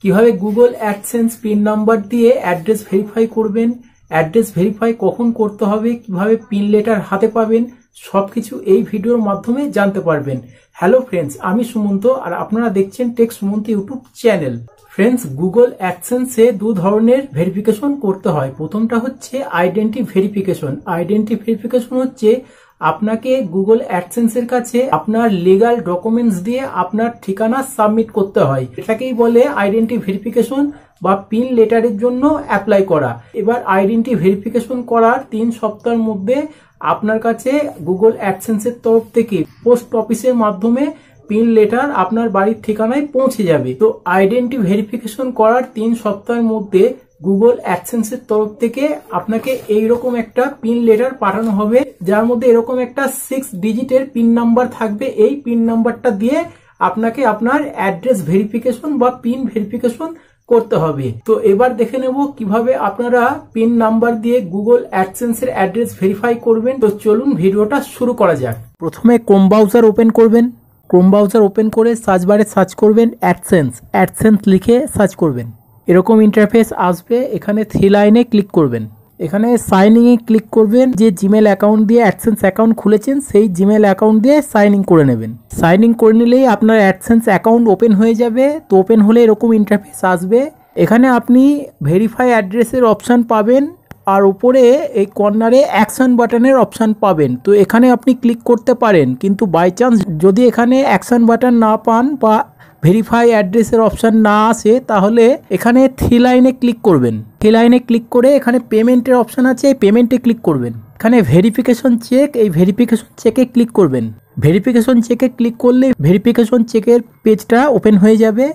কিভাবে Google AdSense pin number দিয়ে address verify করবেন, অ্যাড্রেস ভেরিফাই কখন করতে হবে, কিভাবে পিন লেটার হাতে পাবেন, সবকিছু এই ভিডিওর মাধ্যমে জানতে পারবেন। হ্যালো ফ্রেন্ডস, আমি সুমন্ত আর আপনারা দেখছেন tech Sumanta YouTube channel. Friends, Google অ্যাডসেন্সে দু ধরনের ভেরিফিকেশন করতে হয়। প্রথমটা হচ্ছে আইডেন্টি ভেরিফিকেশন। আইডেন্টি ভেরিফিকেশন হচ্ছে আপনাকে গুগল অ্যাডসেন্সের কাছে আপনার লিগাল ডকুমেন্টস দিয়ে আপনার ঠিকানা সাবমিট করতে হয়। এটাকেই বলে আইডেন্টি ভেরিফিকেশন বা পিন লেটারের জন্য অ্যাপ্লাই করা। এবার আইডেন্টি ভেরিফিকেশন করার 3 সপ্তাহের মধ্যে আপনার কাছে গুগল অ্যাডসেন্সের তরফ থেকে পোস্ট অফিসের মাধ্যমে পিন লেটার আপনার বাড়ির ঠিকানায় পৌঁছে যাবে। তো আইডেন্টি ভেরিফিকেশন করার 3 সপ্তাহের মধ্যে গুগল অ্যাডসেন্সের তরফ থেকে আপনাকে এইরকম একটা পিন লেটার পাঠানো হবে, যার মধ্যে এরকম একটা 6 ডিজিটের পিন নাম্বার থাকবে। এই পিন নাম্বারটা দিয়ে আপনাকে আপনার অ্যাড্রেস ভেরিফিকেশন বা পিন ভেরিফিকেশন করতে হবে। তো এবার দেখে নেব কিভাবে আপনারা পিন নাম্বার দিয়ে গুগল অ্যাডসেন্সের অ্যাড্রেস ভেরিফাই করবেন। তো চলুন ভিডিওটা শুরু করা যাক। প্রথমে ক্রোম ব্রাউজার ওপেন করবেন। ক্রোম ব্রাউজার ওপেন করে সার্চ বারে সার্চ করবেন অ্যাডসেন্স লিখে সার্চ করবেন। এরকম ইন্টারফেস আসবে। এখানে 3 লাইনে ক্লিক করবেন। এখানে সাইন ইনে ক্লিক করবেন। যে জিমেল অ্যাকাউন্ট দিয়ে অ্যাডসেন্স অ্যাকাউন্ট খুলেছেন সেই জিমেল অ্যাকাউন্ট দিয়ে সাইন ইন করে নেবেন। সাইন ইন করে নিলেই আপনার অ্যাডসেন্স অ্যাকাউন্ট ওপেন হয়ে যাবে। তো ওপেন হলে এরকম ইন্টারফেস আসবে। এখানে আপনি ভেরিফাই অ্যাড্রেসের অপশান পাবেন আর উপরে এই কর্নারে অ্যাকশন বাটনের অপশান পাবেন। তো এখানে আপনি ক্লিক করতে পারেন, কিন্তু বাই চান্স যদি এখানে অ্যাকশন বাটন না পান বা ভেরিফাই অ্যাড্রেসের অপশান না আসে, তাহলে এখানে 3 লাইনে ক্লিক করবেন। 3 লাইনে ক্লিক করে এখানে পেমেন্টের অপশান আছে, এই পেমেন্টে ক্লিক করবেন। এখানে ভেরিফিকেশন চেক, এই ভেরিফিকেশন চেকে ক্লিক করবেন। ভেরিফিকেশন চেকে ক্লিক করলে ভেরিফিকেশন চেকের পেজটা ওপেন হয়ে যাবে।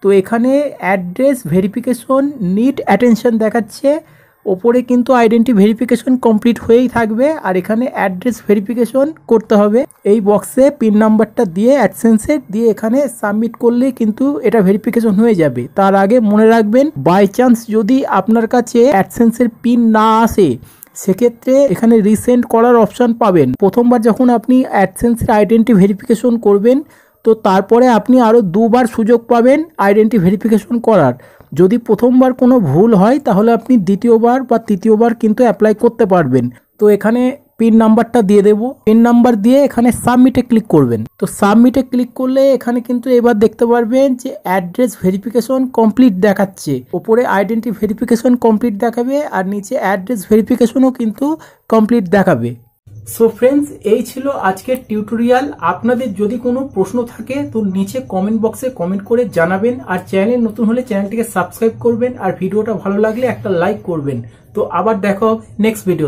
তো এখানে অ্যাড্রেস ভেরিফিকেশন নিড অ্যাটেনশন দেখাচ্ছে। ওপরে কিন্তু আইডেন্টি ভেরিফিকেশন কমপ্লিট হয়েই থাকবে আর এখানে অ্যাড্রেস ভেরিফিকেশন করতে হবে। এই বক্সে পিন নাম্বারটা দিয়ে অ্যাডসেন্সের দিয়ে এখানে সাবমিট করলেই কিন্তু এটা ভেরিফিকেশন হয়ে যাবে। তার আগে মনে রাখবেন, বাই চান্স যদি আপনার কাছে অ্যাডসেন্সের পিন না আসে, সেক্ষেত্রে এখানে রিসেন্ড করার অপশান পাবেন। প্রথমবার যখন আপনি অ্যাডসেন্সের আইডেন্টি ভেরিফিকেশন করবেন, তো তারপরে আপনি আরও 2 বার সুযোগ পাবেন আইডেন্টি ভেরিফিকেশন করার। যদি প্রথমবার কোনো ভুল হয়, তাহলে আপনি দ্বিতীয়বার বা তৃতীয়বার কিন্তু অ্যাপ্লাই করতে পারবেন। তো এখানে পিন নাম্বারটা দিয়ে দেবো। পিন নাম্বার দিয়ে এখানে সাবমিটে ক্লিক করবেন। তো সাবমিটে ক্লিক করলে এখানে কিন্তু এবার দেখতে পারবেন যে অ্যাড্রেস ভেরিফিকেশন কমপ্লিট দেখাচ্ছে। ওপরে আইডেন্টি ভেরিফিকেশন কমপ্লিট দেখাবে আর নিচে অ্যাড্রেস ভেরিফিকেশনও কিন্তু কমপ্লিট দেখাবে। সো ফ্রেন্ডস, এই ছিল আজকের টিউটোরিয়াল। আপনাদের যদি কোনো প্রশ্ন থাকে তো নিচে কমেন্ট বক্সে কমেন্ট করে জানাবেন। আর চ্যানেলে নতুন হলে চ্যানেলটিকে সাবস্ক্রাইব করবেন আর ভিডিওটা ভালো লাগলে একটা লাইক করবেন। তো আবার দেখা হবে নেক্সট ভিডিও।